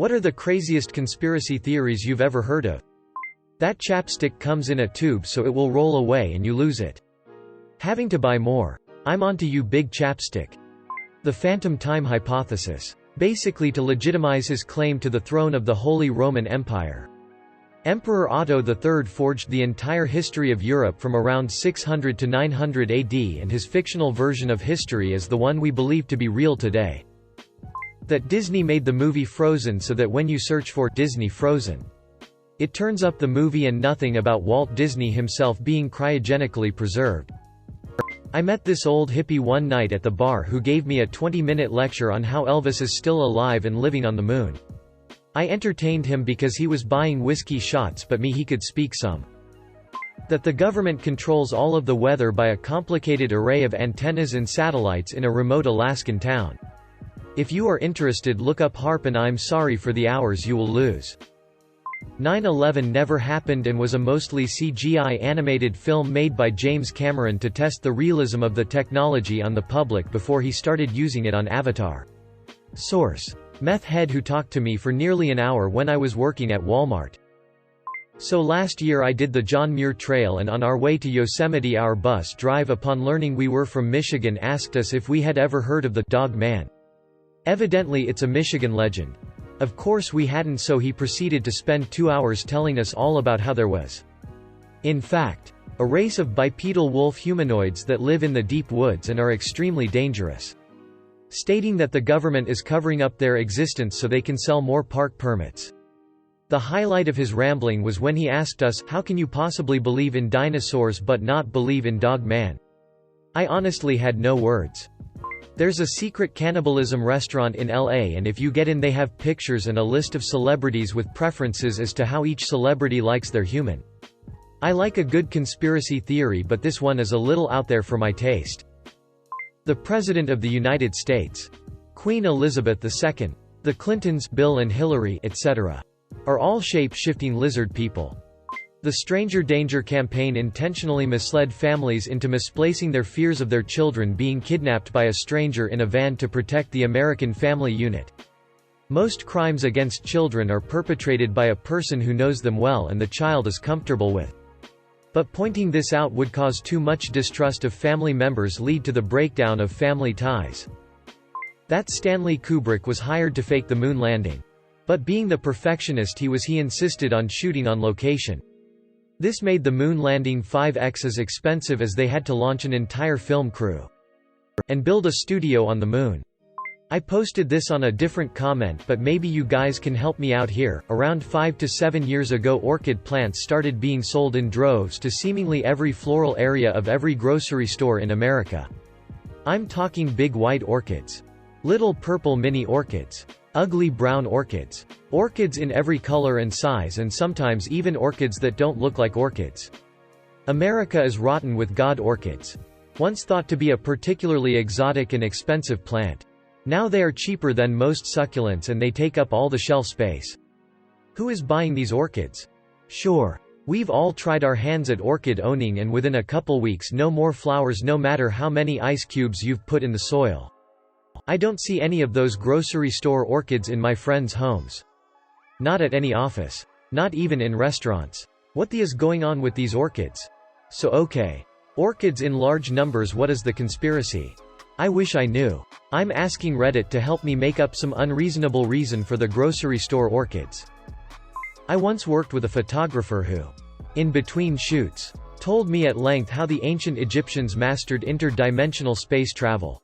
What are the craziest conspiracy theories you've ever heard of? That chapstick comes in a tube so it will roll away and you lose it. Having to buy more. I'm onto you, big chapstick. The phantom time hypothesis. Basically to legitimize his claim to the throne of the Holy Roman Empire. Emperor Otto III forged the entire history of Europe from around 600 to 900 AD, and his fictional version of history is the one we believe to be real today. That Disney made the movie Frozen so that when you search for Disney Frozen, it turns up the movie and nothing about Walt Disney himself being cryogenically preserved. I met this old hippie one night at the bar who gave me a 20-minute lecture on how Elvis is still alive and living on the moon. I entertained him because he was buying whiskey shots, but me, he could speak some. That the government controls all of the weather by a complicated array of antennas and satellites in a remote Alaskan town. If you are interested, look up HAARP, and I'm sorry for the hours you will lose. 9/11 never happened and was a mostly CGI animated film made by James Cameron to test the realism of the technology on the public before he started using it on Avatar. Source: Meth head who talked to me for nearly an hour when I was working at Walmart. So last year I did the John Muir Trail, and on our way to Yosemite our bus driver, upon learning we were from Michigan, asked us if we had ever heard of the Dog Man. Evidently it's a Michigan legend. Of course we hadn't, so he proceeded to spend 2 hours telling us all about how there was, in fact, a race of bipedal wolf humanoids that live in the deep woods and are extremely dangerous, stating that the government is covering up their existence so they can sell more park permits. The highlight of his rambling was when he asked us, how can you possibly believe in dinosaurs but not believe in Dog Man? I honestly had no words. There's a secret cannibalism restaurant in LA, and if you get in they have pictures and a list of celebrities with preferences as to how each celebrity likes their human. I like a good conspiracy theory, but this one is a little out there for my taste. The President of the United States, Queen Elizabeth II, the Clintons, Bill and Hillary, etc., are all shape-shifting lizard people. The Stranger Danger campaign intentionally misled families into misplacing their fears of their children being kidnapped by a stranger in a van to protect the American family unit. Most crimes against children are perpetrated by a person who knows them well and the child is comfortable with. But pointing this out would cause too much distrust of family members, lead to the breakdown of family ties. That Stanley Kubrick was hired to fake the moon landing. But being the perfectionist he insisted on shooting on location. This made the moon landing 5x as expensive as they had to launch an entire film crew and build a studio on the moon. I posted this on a different comment, but maybe you guys can help me out here. Around 5 to 7 years ago, orchid plants started being sold in droves to seemingly every floral area of every grocery store in America. I'm talking big white orchids, little purple mini orchids, ugly brown orchids, orchids in every color and size, and sometimes even orchids that don't look like orchids. America is rotten with god orchids. Once thought to be a particularly exotic and expensive plant. Now they are cheaper than most succulents and they take up all the shelf space. Who is buying these orchids? Sure, we've all tried our hands at orchid owning, and within a couple weeks no more flowers no matter how many ice cubes you've put in the soil. I don't see any of those grocery store orchids in my friends' homes. Not at any office. Not even in restaurants. What the is going on with these orchids? So okay. Orchids in large numbers, what is the conspiracy? I wish I knew. I'm asking Reddit to help me make up some unreasonable reason for the grocery store orchids. I once worked with a photographer who, in between shoots, told me at length how the ancient Egyptians mastered interdimensional space travel.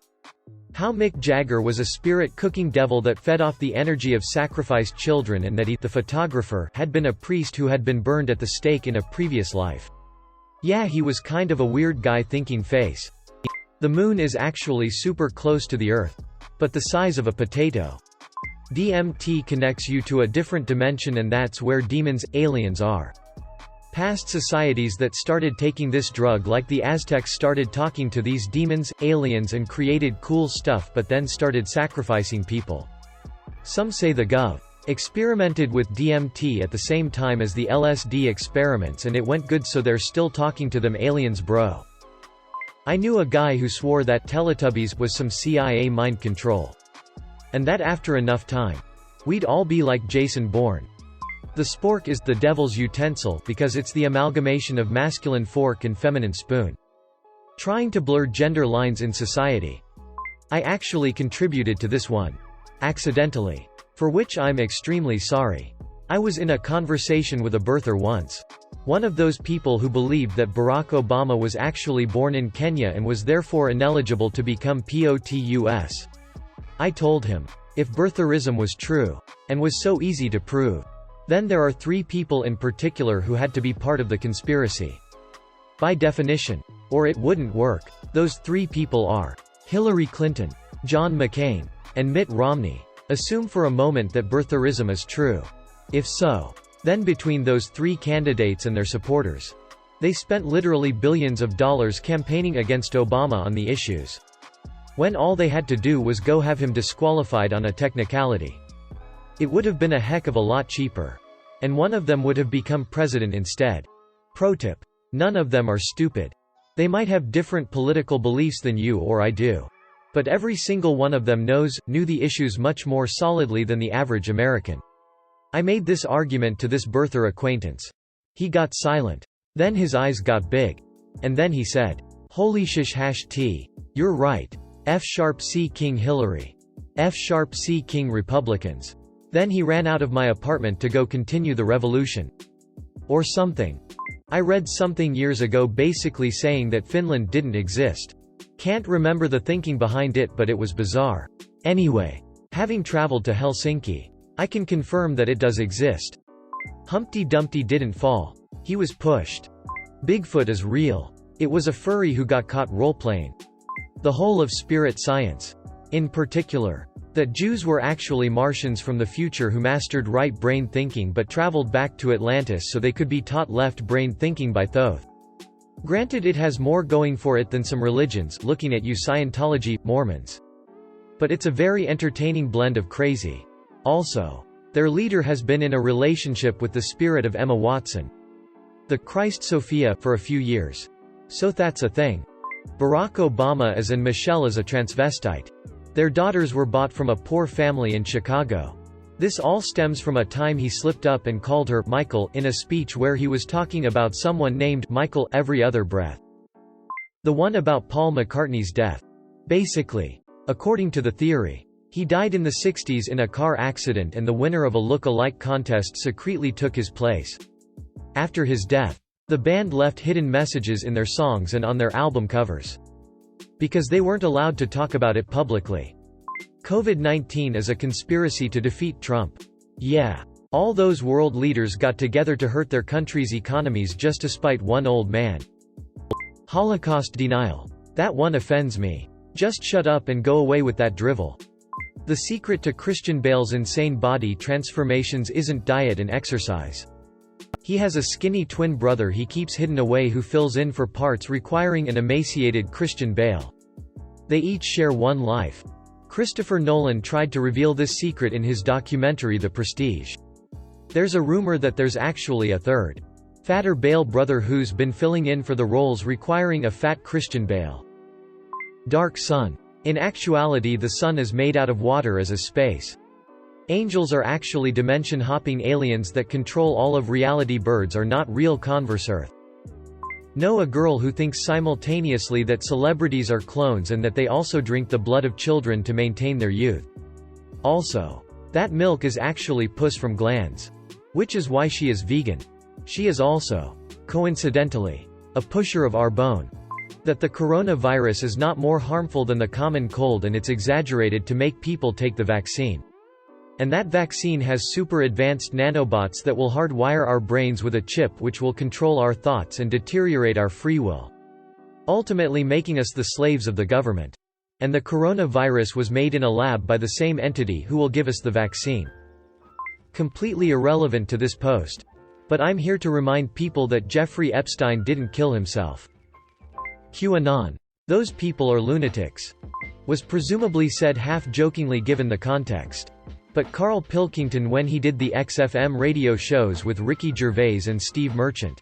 How Mick Jagger was a spirit-cooking devil that fed off the energy of sacrificed children, and that he, the photographer, had been a priest who had been burned at the stake in a previous life. Yeah, he was kind of a weird guy thinking face. The moon is actually super close to the Earth, but the size of a potato. DMT connects you to a different dimension, and that's where demons, aliens are. Past societies that started taking this drug, like the Aztecs, started talking to these demons, aliens, and created cool stuff, but then started sacrificing people. Some say the Gov experimented with DMT at the same time as the LSD experiments and it went good, so they're still talking to them aliens, bro. I knew a guy who swore that Teletubbies was some CIA mind control. And that after enough time, We'd all be like Jason Bourne. The spork is the devil's utensil because it's the amalgamation of masculine fork and feminine spoon. Trying to blur gender lines in society. I actually contributed to this one. Accidentally. For which I'm extremely sorry. I was in a conversation with a birther once. One of those people who believed that Barack Obama was actually born in Kenya and was therefore ineligible to become POTUS. I told him, if birtherism was true, and was so easy to prove, then there are 3 people in particular who had to be part of the conspiracy. By definition. Or it wouldn't work. Those 3 people are Hillary Clinton, John McCain, and Mitt Romney. Assume for a moment that birtherism is true. If so, then between those 3 candidates and their supporters, they spent literally billions of dollars campaigning against Obama on the issues, when all they had to do was go have him disqualified on a technicality. It would have been a heck of a lot cheaper. And one of them would have become president instead. Pro tip. None of them are stupid. They might have different political beliefs than you or I do. But every single one of them knew the issues much more solidly than the average American. I made this argument to this birther acquaintance. He got silent. Then his eyes got big. And then he said, "Holy shish hash T. You're right. F#C King Hillary. F#C King Republicans." Then he ran out of my apartment to go continue the revolution. Or something. I read something years ago basically saying that Finland didn't exist. Can't remember the thinking behind it, but it was bizarre. Anyway, having traveled to Helsinki, I can confirm that it does exist. Humpty Dumpty didn't fall. He was pushed. Bigfoot is real. It was a furry who got caught role-playing. The whole of spirit science. In particular, that Jews were actually Martians from the future who mastered right-brain thinking but traveled back to Atlantis so they could be taught left-brain thinking by Thoth. Granted, it has more going for it than some religions, looking at you Scientology, Mormons. But it's a very entertaining blend of crazy. Also, their leader has been in a relationship with the spirit of Emma Watson, the Christ Sophia, for a few years. So that's a thing. Barack Obama is and Michelle is a transvestite. Their daughters were bought from a poor family in Chicago. This all stems from a time he slipped up and called her Michael in a speech where he was talking about someone named Michael every other breath. The one about Paul McCartney's death. Basically, according to the theory, he died in the 60s in a car accident and the winner of a look-alike contest secretly took his place. After his death, the band left hidden messages in their songs and on their album covers. Because they weren't allowed to talk about it publicly. COVID-19 is a conspiracy to defeat Trump. Yeah. All those world leaders got together to hurt their country's economies just to spite one old man. Holocaust denial. That one offends me. Just shut up and go away with that drivel. The secret to Christian Bale's insane body transformations isn't diet and exercise. He has a skinny twin brother he keeps hidden away who fills in for parts requiring an emaciated Christian Bale. They each share one life. Christopher Nolan tried to reveal this secret in his documentary The Prestige. There's a rumor that there's actually a third, fatter Bale brother who's been filling in for the roles requiring a fat Christian Bale. Dark sun. In actuality, the sun is made out of water as is space. Angels are actually dimension-hopping aliens that control all of reality. Birds are not real. Converse Earth. Know a girl who thinks simultaneously that celebrities are clones and that they also drink the blood of children to maintain their youth. Also, that milk is actually pus from glands. Which is why she is vegan. She is also, coincidentally, a pusher of our bone. That the coronavirus is not more harmful than the common cold and it's exaggerated to make people take the vaccine. And that vaccine has super advanced nanobots that will hardwire our brains with a chip which will control our thoughts and deteriorate our free will, ultimately making us the slaves of the government. And the coronavirus was made in a lab by the same entity who will give us the vaccine. Completely irrelevant to this post. But I'm here to remind people that Jeffrey Epstein didn't kill himself. QAnon. Those people are lunatics. Was presumably said half-jokingly given the context. But Carl Pilkington, when he did the XFM radio shows with Ricky Gervais and Steve Merchant,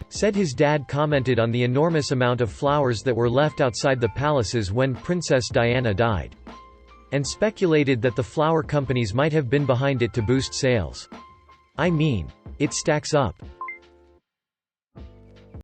said his dad commented on the enormous amount of flowers that were left outside the palaces when Princess Diana died. and speculated that the flour companies might have been behind it to boost sales. I mean, it stacks up.